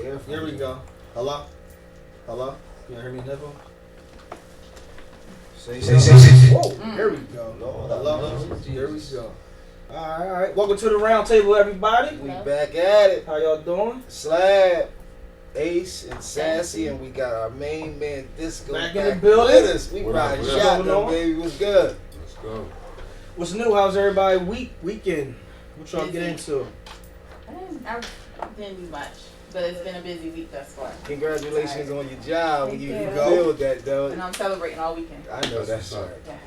earphones. Here we go. Hello? Hello? You hear me, nipple? Say. Whoa, there we go. Hello? There we go. Alright. Welcome to the Roundtable, everybody. We back at it. How y'all doing? Slab, Ace, and Sassy, and we got our main man Disco back in the building. With us. We riding up? shotgun, baby. What's good? Let's go. What's new? How's everybody weekend? What y'all get into? I didn't do much, but it's been a busy week thus far. Congratulations on your job. Thank You you. build that, though. And I'm celebrating all weekend. I know that's right. Yes.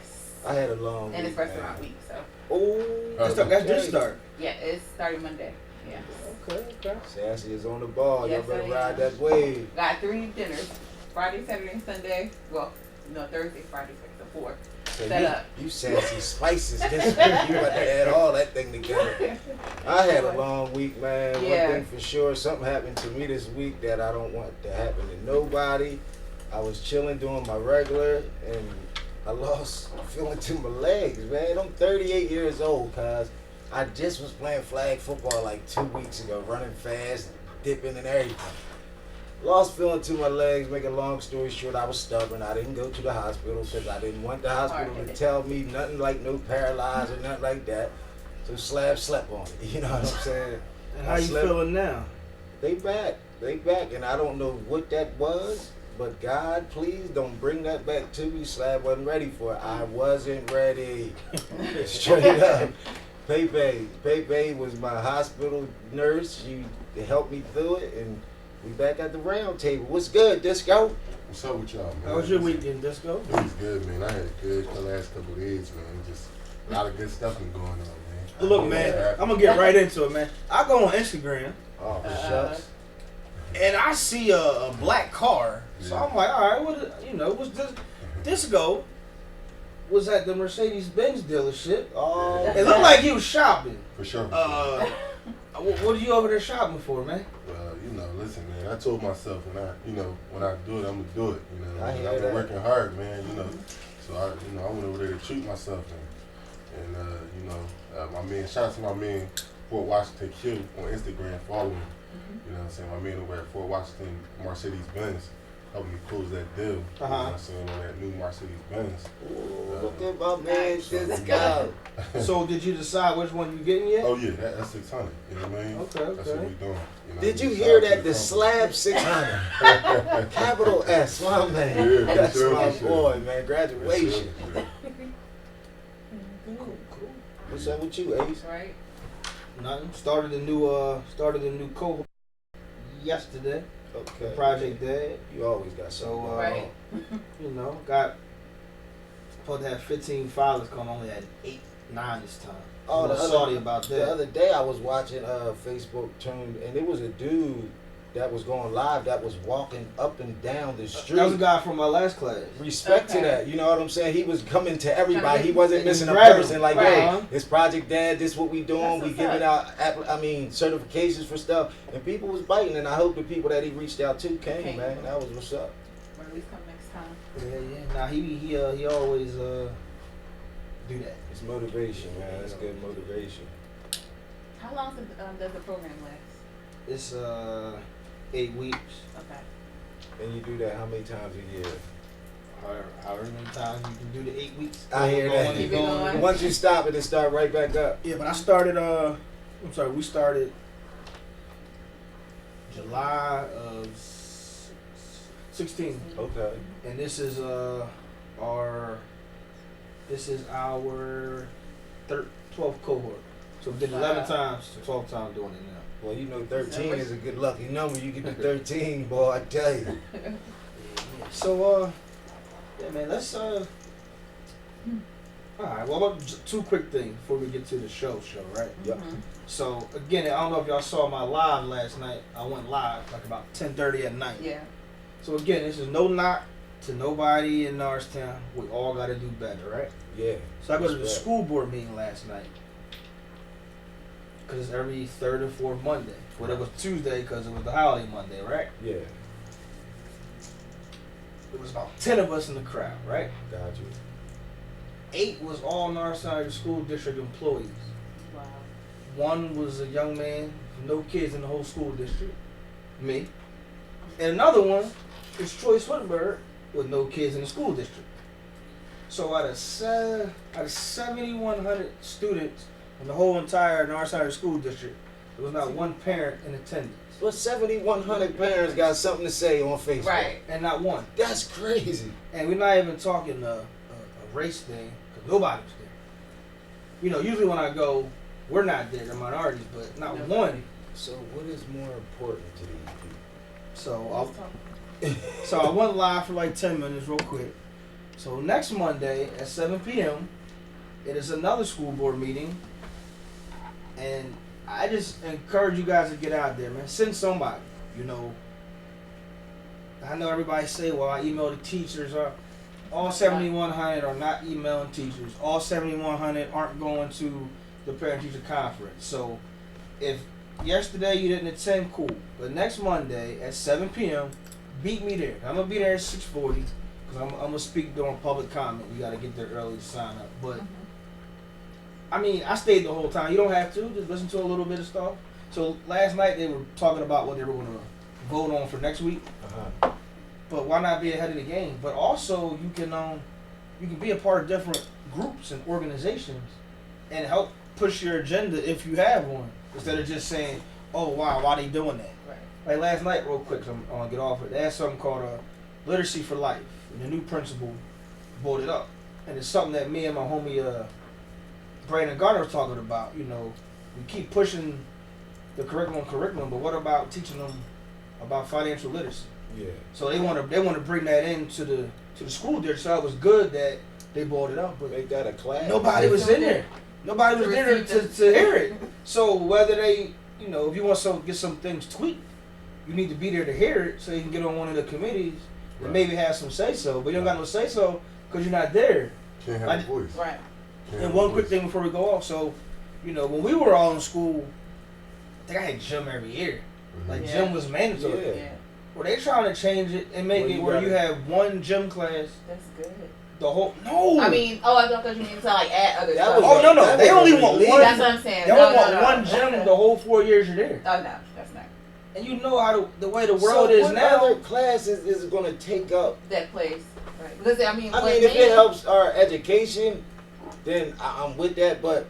I had a long And week, it's restaurant week, so. Oh, That's just start. Yeah, it's starting Monday. Yeah. Okay. Sassy is on the ball. Yes, Y'all better I ride am. that wave. Got 3 dinners. Friday, Saturday, and Sunday. Well, no, Thursday, Friday, Saturday, 4. So Set up. you sassy spices this week. You about to add all that thing together. I had a long week, man. Yeah. One thing for sure, something happened to me this week that I don't want to happen to nobody. I was chilling doing my regular, and I lost feeling to my legs, man. I'm 38 years old, cuz I just was playing flag football like 2 weeks ago, running fast, dipping and everything. Lost feeling to my legs. Make a long story short, I was stubborn. I didn't go to the hospital because I didn't want the hospital to tell me nothing like no paralyzed or nothing like that. So Slab slept on it. You know what I'm saying? And how you feeling now? They back, and I don't know what that was, but God, please don't bring that back to me. Slab wasn't ready for it. I wasn't ready. Straight up. Pepe was my hospital nurse. She helped me through it, and we back at the round table. What's good, Disco? What's up with y'all, man? How was your weekend, Disco? It was good, man. I had a good the last couple of days, man. Just a lot of good stuff been going on, man. Look, man, I'm gonna get right into it, man. I go on Instagram Oh, shucks. and I see a black car, so I'm like, all right, what's this? Disco was at the Mercedes-Benz dealership. Oh, It looked like he was shopping. For sure. What are you over there shopping for, man? Listen, man. I told myself when I do it, I'm gonna do it. You know, I and hear I've been that. working hard, man. You know, so I went over there to treat myself, and my man. Shout out to my man Fort Washington Q on Instagram. Follow him. You know what I'm saying? My man over at Fort Washington Mercedes-Benz helped me close that deal. You know what I'm saying, on that new Mercedes-Benz. Look at my man, Disco. So did you decide which one you getting yet? Oh yeah, that's 600. You know what I mean? Okay. That's what we doing. You know, Did you shout hear out to that? The company. Slab 600. Capital S, my man. Yeah, for That's sure, my for sure. boy, man. Graduation. Yeah. Cool. What's up with you, Ace? Right? Nothing. Started a new cohort yesterday. Okay. Project Dad. You always got So something. Right. got supposed to have 15 filers come, only at 8, 9 this time. Oh, I'm salty about The that. other day I was watching Facebook turn, and it was a dude that was going live that was walking up and down the street. That was a guy from my last class. Respect to Okay. that, you know what I'm saying? He was coming to everybody. He wasn't missing a Right. person. Like, Right. hey, this Project Dad, this what we doing. That's We what's giving up. out, certifications for stuff, and people was biting. And I hope the people that he reached out to came, man. That was what's up. Or at least come next time. Yeah. Nah, he always do that. It's motivation, man. It's good motivation. How long does the program last? It's 8 weeks. Okay. And you do that how many times a year? However many times you can do the 8 weeks. I hear that. Keep it going. Once you stop it, start right back up. Yeah, but I started. We started July of 16, Okay. and this is our 12th cohort. So we did 11 times, 12th time doing it now. Well, you know 13 is a good lucky number. You get to 13, boy, I tell you. So yeah, man, let's all right. Well, about 2 quick things before we get to the show, right? Yep. So again, I don't know if y'all saw my live last night. I went live like about 10:30 at night. Yeah. So again, this is no knock to nobody in Norristown. We all got to do better, right? Yeah. So I go to the Respect. school board meeting last night because it's every 3rd or 4th Monday. Well, it was Tuesday because it was the holiday Monday, right? Yeah. It was about 10 of us in the crowd, right? Got you. 8 was all Northside School District employees. Wow. 1 was a young man, no kids in the whole school district. Me. And another one is Troy Swinburne with no kids in the school district. So out of 7,100 students in the whole entire Northside School District, there was not one parent in attendance. But 7,100 parents got something to say on Facebook. Right. And not one. That's crazy. And we're not even talking a race thing, because nobody was there. You know, usually when I go, we're not there, they're minorities, but not one. So what is more important to these people? So I went live for like 10 minutes real quick. So next Monday at 7 p.m., it is another school board meeting. And I just encourage you guys to get out there, man. Send somebody, you know. I know everybody say, well, I email the teachers. All 7,100 are not emailing teachers. All 7,100 aren't going to the parent-teacher conference. So if yesterday you didn't attend, cool. But next Monday at 7 p.m., beat me there. I'm going to be there at 6:40 because I'm going to speak during public comment. You got to get there early to sign up. But, I mean, I stayed the whole time. You don't have to. Just listen to a little bit of stuff. So last night they were talking about what they were going to vote on for next week. Uh-huh. But why not be ahead of the game? But also you can be a part of different groups and organizations and help push your agenda if you have one, instead of just saying, "Oh wow, why they doing that?" Right. Like last night, real quick, so I want to get off it. They had something called Literacy for Life, and the new principal brought it up, and it's something that me and my homie Brandon Gardner was talking about. You know, we keep pushing the curriculum, but what about teaching them about financial literacy? Yeah. So they want to bring that into the school district. So it was good that they brought it up, but Make that a class. nobody was in there. Nobody was there to hear it. So whether they, you know, if you want to get some things tweaked, you need to be there to hear it so you can get on one of the committees and maybe have some say so. But you don't got no say so because you're not there. Can't have a voice. Right. Can't And have a one quick voice. thing before we go off. So, you know, when we were all in school, I think I had gym every year. Like Yeah. gym was mandatory. Yeah. Yeah. Well, they trying to change it and make Well, it you where you gotta- have one gym class That's good. the whole. No. I mean, I thought you mean to like add other That stuff. was- Oh no, that they was only a want relief. one. That's what I'm saying. They No, only want no. one gym the whole 4 years you're there. Oh no, that's not And you know how the way the So world is what now. other classes is going to take up? that place. Right. Because I mean, If it helps our education, then I'm with that. But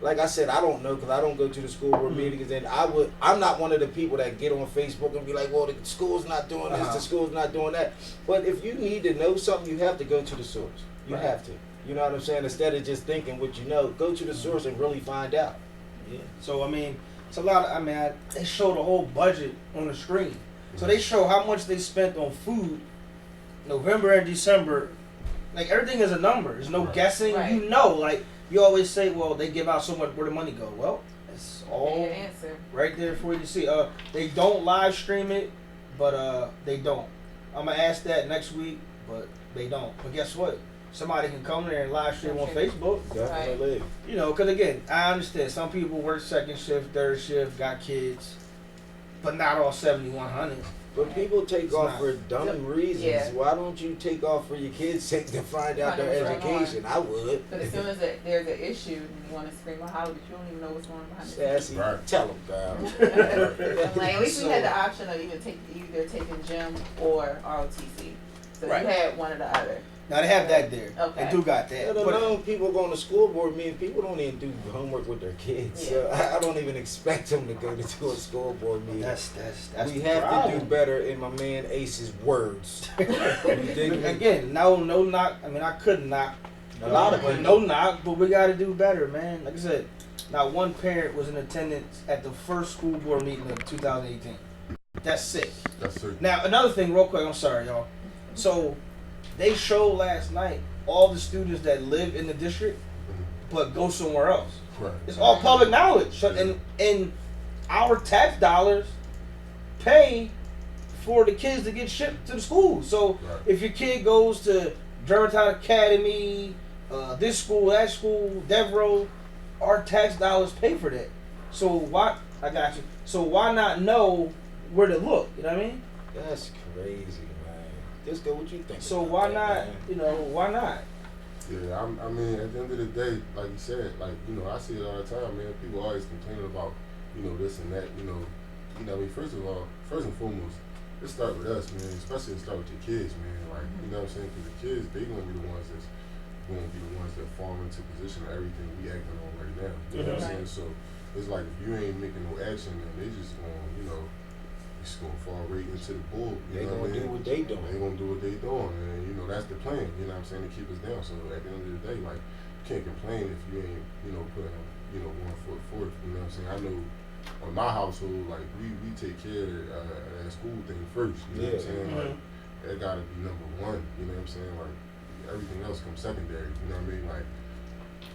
like I said, I don't know because I don't go to the school board meetings, and I'm not one of the people that get on Facebook and be like, well, the school's not doing this, the school's not doing that. But if you need to know something, you have to go to the source. You have to. You know what I'm saying? Instead of just thinking what you know, go to the source and really find out. Yeah. So I mean, it's a lot. They show the whole budget on the screen. So they show how much they spent on food, November and December. Like everything is a number. There's no guessing. Right. You know, like you always say, well, they give out so much. Where the money go? Well, it's all Your answer. right there for you to see. They don't live stream it, but they don't. I'm gonna ask that next week, but they don't. But guess what? Somebody can come there and live stream on Facebook. Definitely. You know, because again, I understand some people work second shift, third shift, got kids, but not all 7,100. But people take It's off not. for dumb reasons. Yeah. Why don't you take off for your kids' sake to find out their Find out what's going education? I would. But as soon as there's an issue and you want to scream or holler, but you don't even know what's going on behind the scenes. Sassy. Right. Tell them, girl. I'm like, at least we had the option of either taking gym or ROTC. So Right. you had one or the other. Now they have that there. Okay. They do got that. Let But alone people going to school board meetings, people don't even do homework with their kids. So I don't even expect them to go to a school board meeting. that's we the have problem. to do better, in my man Ace's words. You dig me? Again, no knock. I mean, I could knock A lot of but people. no knock. But we got to do better, man. Like I said, not one parent was in attendance at the first school board meeting of 2018. That's sick. That's certain. Now, another thing, real quick. I'm sorry, y'all. So, they showed last night all the students that live in the district, but go somewhere else. Right. It's all public knowledge. So, and our tax dollars pay for the kids to get shipped to the school. So, Right. if your kid goes to Germantown Academy, this school, that school, Devereaux, our tax dollars pay for that. So why? I got you. So why not know where to look? You know what I mean? That's crazy, man. Just go what you think. So about why that, not? man. You know, why not? Yeah, I mean, at the end of the day, like you said, like, you know, I see it all the time, man. People always complaining about, you know, this and that, you know. I mean, first and foremost, it start with us, man. Especially it start with your kids, man. Like, you know what I'm saying? Because the kids, they gonna be the ones that fall into position of everything we acting on right now. You know what I'm saying? So it's like if you ain't making no action, then they just gonna, you know, it's gonna fall right into the bull. They gonna do what they doing. They gonna do what they doing, and you know that's the plan. You know what I'm saying, to keep us down. So at the end of the day, like, you can't complain if you ain't, you know, putting, you know, 1 foot forward. You know what I'm saying? I know on my household, like we take care of that school thing first. You know what I'm saying? Like that gotta be number one. You know what I'm saying? Like everything else comes secondary. You know what I mean? Like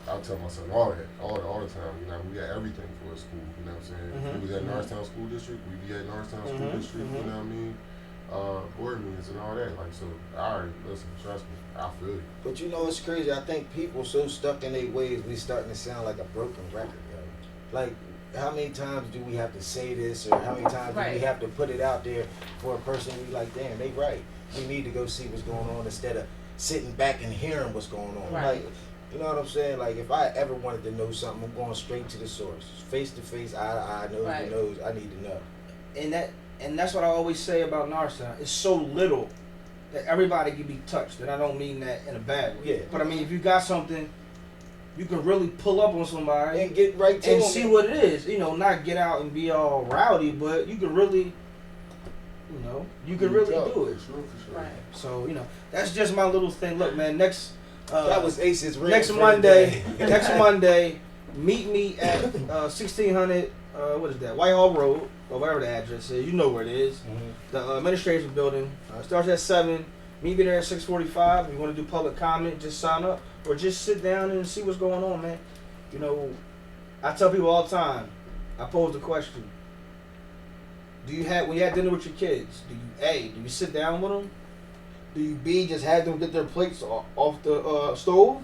I tell my son all that, all the time. You know, we got everything for a school. You know what I'm saying? If we was at Norristown School District, we be at Norristown School District. You know what I mean? Board meetings and all that. Like, so, all right, listen, trust me, I feel you. But you know, it's crazy. I think people so stuck in their ways, we starting to sound like a broken record. Yo. Like, how many times do we have to say this, or how many times do we have to put it out there for a person we like, damn, they right. We need to go see what's going on instead of sitting back and hearing what's going on. Right. Like, you know what I'm saying? Like, if I ever wanted to know something, I'm going straight to the source. Face to face, eye to eye, nose to nose. I need to know. And that's what I always say about Norristown. It's so little that everybody can be touched. And I don't mean that in a bad way. Yeah. But I mean, if you got something, you can really pull up on somebody And get right to and them. see what it is. You know, not get out and be all rowdy, but you can really, you know, you can really do it. For sure. Right. So, you know, that's just my little thing. Look, man, next that was Ace's ring next for the Monday, day. next Monday, meet me at 1600, what is that, Whitehall Road, or whatever the address is. You know where it is. The administration building. Starts at 7. Meet me there at 6:45. If you want to do public comment, just sign up. Or just sit down and see what's going on, man. You know, I tell people all the time, I pose the question, when you have dinner with your kids, do you sit down with them? Do you B, just have them get their plates off the stove?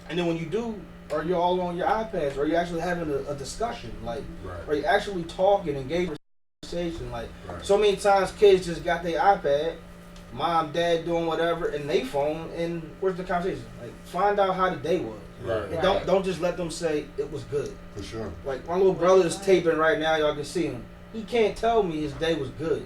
And then when you do, are you all on your iPads? Or are you actually having a discussion? Like, are you actually talking, engaging conversation? Like, so many times kids just got their iPad, mom, dad doing whatever, and they phone, and where's the conversation? Like, find out how the day was. Right. And don't just let them say it was good. For sure. Like, my little brother's taping right now, y'all can see him. He can't tell me his day was good.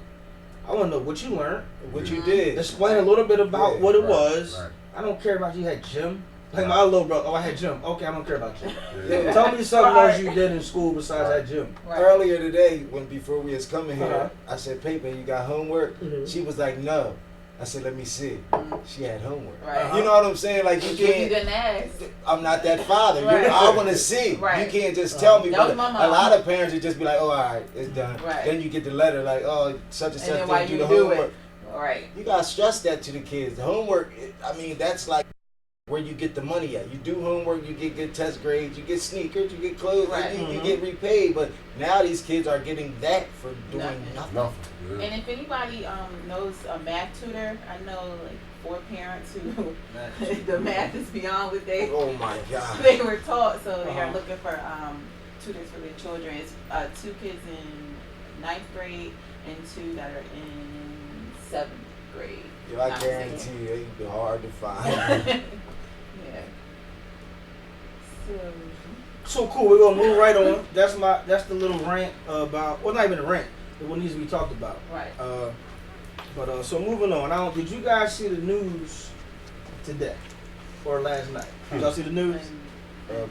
I want to know what you learned. What you did. Explain a little bit about what it was. Right. I don't care about you had gym. Like my little brother, I had gym. Okay, I don't care about gym. Yeah. Tell me something else you did in school besides that gym. Earlier today, before we was coming here, I said, Paper, you got homework? She was like, no. I said, let me see. She had homework. Right. You know what I'm saying? Like, you You can't. didn't ask. I'm not that father. Right. I want to see. Right. You can't just tell me. That But was my a mom. lot of parents would just be like, oh, all right, it's done. Right. Then you get the letter like, oh, such and And such then why didn't do you the do homework. it? Right. You got to stress that to the kids. The homework, I mean, that's like where you get the money at. You do homework, you get good test grades, you get sneakers, you get clothes, Right. you get repaid. But now these kids are getting that for doing nothing. Nothing. Yeah. And if anybody knows a math tutor, I know like 4 parents who the math is beyond what they Oh my God. they were taught, so they are looking for tutors for their children. It's 2 kids in 9th grade and 2 that are in 7th grade. Yo, I guarantee you, they're hard to find. Yeah. So cool. We're gonna move right on. That's the little rant about. Well, not even a rant. It what needs to be talked about. Right. But so moving on. Did you guys see the news today or last night? Did y'all see the news?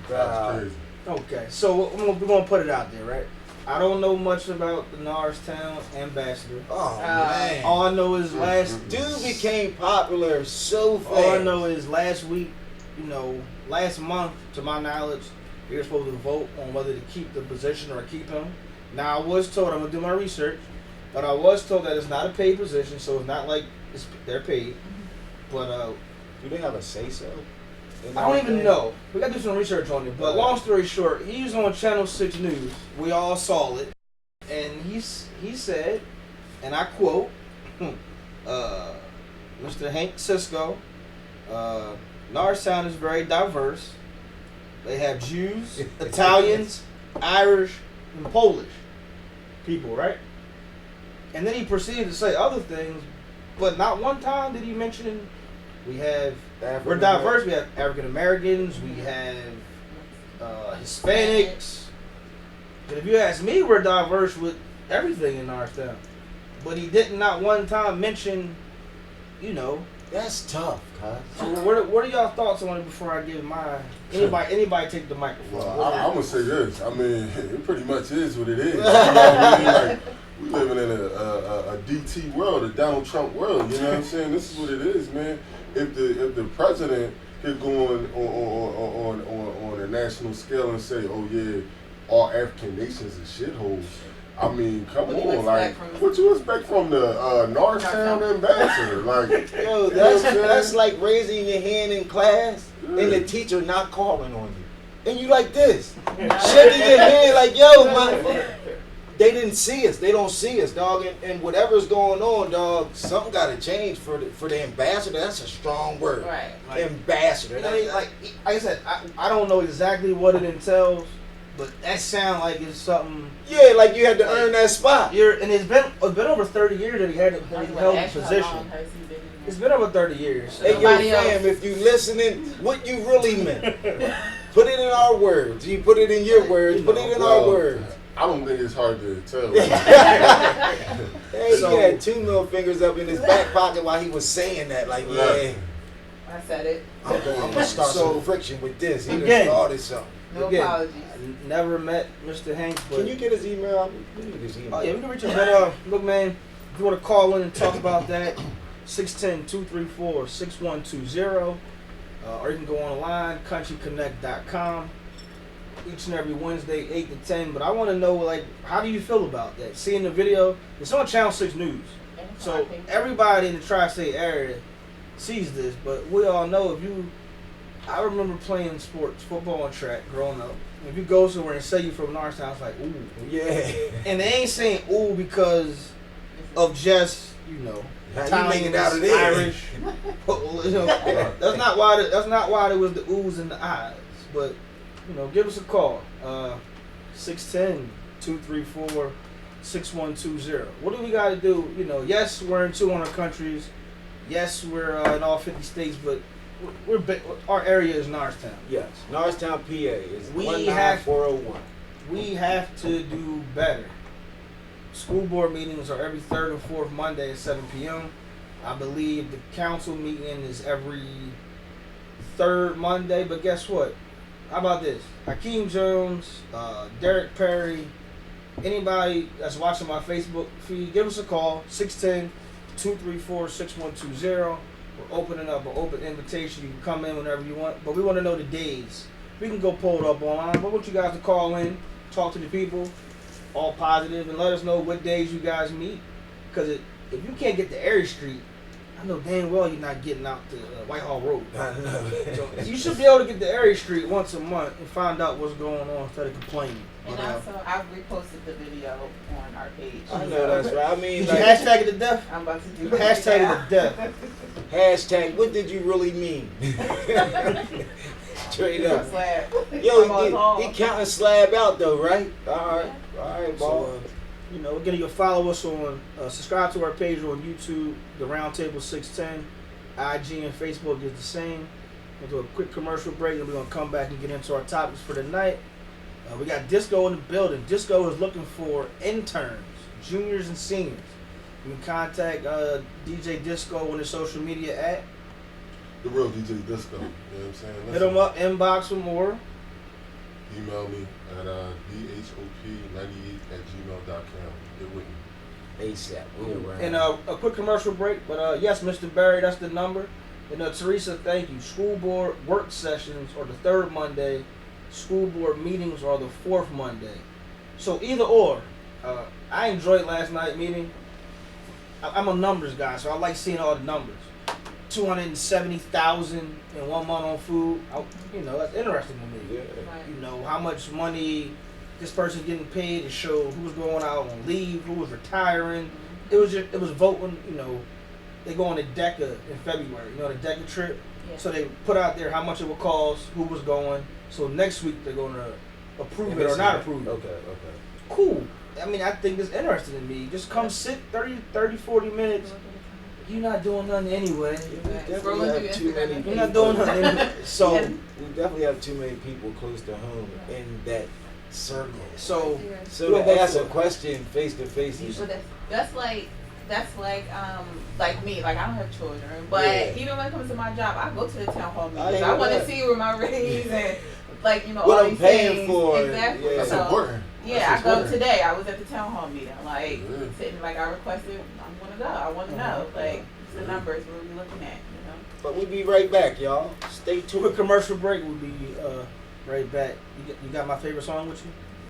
That's crazy. Okay, so we're gonna put it out there, right? I don't know much about the Norristown ambassador. Oh man. All I know is Dude became popular so fast. All I know is last week, last month, to my knowledge, we were supposed to vote on whether to keep the position or keep him. Now I was told, I'm gonna do my research, but I was told that it's not a paid position, so it's not like they're paid. But do they have a say so? I don't even know. We gotta do some research on it. But long story short, he was on Channel 6 News. We all saw it, and he said, and I quote, Mr. Hank Cisco, Norristown is very diverse. They have Jews, Italians, Irish, and Polish people, right? And then he proceeded to say other things, but not one time did he mention we're diverse. We have African Americans. We have Hispanics. And if you ask me, we're diverse with everything in Norristown. but he did not one time mention, you know. That's tough, guys. So what are y'all thoughts on it before I give my anybody take the microphone? Well, I'm gonna say this. I mean, it pretty much is what it is. You know what I mean? Like, we living in a DT world, a Donald Trump world. You know what I'm saying? This is what it is, man. If the president could go on a national scale and say, oh yeah, all African nations are shitholes. I mean, come on, like, what you expect from the Norristown ambassador? Like, yo, that's like raising your hand in class and the teacher not calling on you, and you like this, shaking your hand like, yo, man, they didn't see us, they don't see us, dog, and whatever's going on, dog, something got to change for the ambassador. That's a strong word, right? Like, ambassador. You know, like I said, I don't know exactly what it entails. But that sound like it's something. Yeah, like you had to earn that spot. And it's been over 30 years that he held the position. It's been over 30 years. Hey, yo, fam, if you listening, what you really meant? Put it in our words. You put it in your words. Put it in our words. I don't think it's hard to tell. Hey, so, he had 2 middle fingers up in his back pocket while he was saying that. Like, yeah, I said it. I'm gonna start some friction with this. He again, started something. No apologies. I never met Mr. Hanks, but can you get his email? We need his email. Oh yeah, we can reach him. But look, man, if you want to call in and talk about that, 610-234-6120, or you can go online, countryconnect.com. Each and every Wednesday, 8 to 10. But I want to know, like, how do you feel about that? Seeing the video, it's on Channel 6 News, so everybody in the tri-state area sees this. But we all know I remember playing sports, football and track growing up. If you go somewhere and say you're from Norristown, it's like, ooh. Yeah. And they ain't saying ooh because of just, Italian, Irish. That's not why there was the oohs and the ahs. But, give us a call. 610-234-6120. What do we got to do? Yes, we're in 200 countries. Yes, we're in all 50 states, but our area is Norristown. Yes, Norristown, PA is 19401. We have to do better. School board meetings are every 3rd and 4th Monday at 7 p.m. I believe the council meeting is every 3rd Monday, but guess what? How about this? Hakeem Jones, Derek Perry, anybody that's watching my Facebook feed, give us a call, 610-234-6120. We're opening up an open invitation. You can come in whenever you want, but we want to know the days. We can go pull it up online, but I want you guys to call in, talk to the people, all positive, and let us know what days you guys meet. Because if you can't get to Erie Street, I know damn well you're not getting out to Whitehall Road. I know. So you should be able to get to Erie Street once a month and find out what's going on instead of complaining. And also, I've reposted the video on our page. I know that's right. I mean, did you hashtag it to death? I'm about to do hashtag it to death. Hashtag, what did you really mean? Straight up. Slab. Yo, he counting slab out though, right? All right, ball. So, again, you'll follow us on, subscribe to our page on YouTube, the Roundtable 610. IG and Facebook is the same. We'll do a quick commercial break, and we're going to come back and get into our topics for the night. We got Disco in the building. Disco is looking for interns, juniors and seniors. You can contact DJ Disco on his social media at The Real DJ Disco. You know what I'm saying? Hit him up, inbox for more. Email me at dhop98@gmail.com. Get with me. ASAP. We're around. And a quick commercial break, but yes, Mr. Barry, that's the number. And Teresa, thank you. School board work sessions are the 3rd Monday. School board meetings are the 4th Monday. So either or. I enjoyed last night's meeting. I'm a numbers guy, so I like seeing all the numbers. 270,000 in 1 month on food. That's interesting to me. Yeah. How much money this person getting paid to show who was going out on leave, who was retiring. It was voting. They go on the DECA in February. The DECA trip. Yeah. So they put out there how much it would cost, who was going. So next week they're going to approve it or not approve it. Okay. Cool. I mean, I think it's interesting to me. Just come sit 30, 40 minutes. You're not doing nothing anyway. You're not doing nothing anyway. So we definitely have too many people close to home in that circle. So to ask a question face to face. That's like that's like me. Like I don't have children, but Yeah. even when it comes to my job, I go to the town hall I meetings. ain't I want gonna to see where my raise and like What all I'm these paying things. for, Exactly. yeah. That's So, important. yeah, That's I go important. today. I was at the town hall meeting. Like Yeah. sitting, like I requested. I want to go. I want to know. Like the numbers. What are we looking at? You know. But we'll be right back, y'all. Stay tuned. Quick commercial break. We'll be right back. You got my favorite song with you?